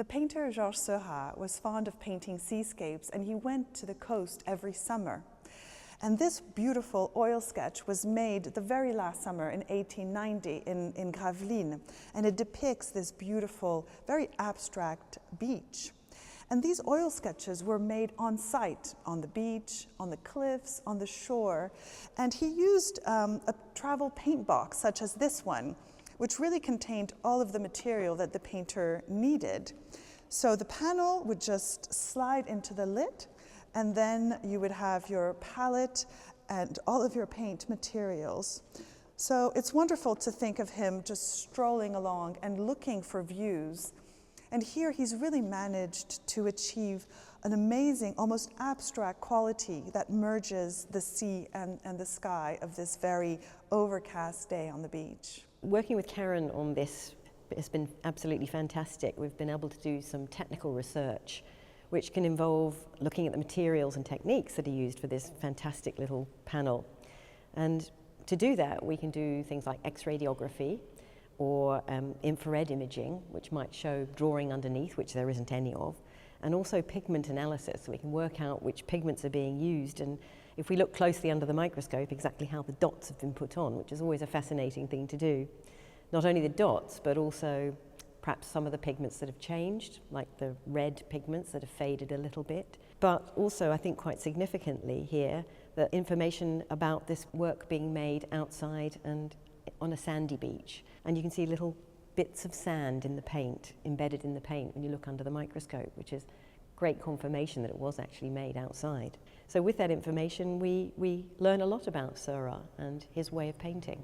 The painter Georges Seurat was fond of painting seascapes, and he went to the coast every summer. And this beautiful oil sketch was made the very last summer in 1890 in Gravelines, and it depicts this beautiful, very abstract beach. And these oil sketches were made on site, on the beach, on the cliffs, on the shore, and he used a travel paint box such as this one, which really contained all of the material that the painter needed. So the panel would just slide into the lid, and then you would have your palette and all of your paint materials. So it's wonderful to think of him just strolling along and looking for views. And here he's really managed to achieve an amazing, almost abstract quality that merges the sea and the sky of this very overcast day on the beach. Working with Karen on this has been absolutely fantastic. We've been able to do some technical research which can involve looking at the materials and techniques that are used for this fantastic little panel. And to do that, we can do things like X-radiography or infrared imaging, which might show drawing underneath, which there isn't any of, and also pigment analysis, so we can work out which pigments are being used, and if we look closely under the microscope, exactly how the dots have been put on, which is always a fascinating thing to do. Not only the dots, but also perhaps some of the pigments that have changed, like the red pigments that have faded a little bit. But also, I think quite significantly here, the information about this work being made outside and on a sandy beach. And you can see little bits of sand in the paint, embedded in the paint when you look under the microscope, which is great confirmation that it was actually made outside. So with that information, we learn a lot about Seurat and his way of painting.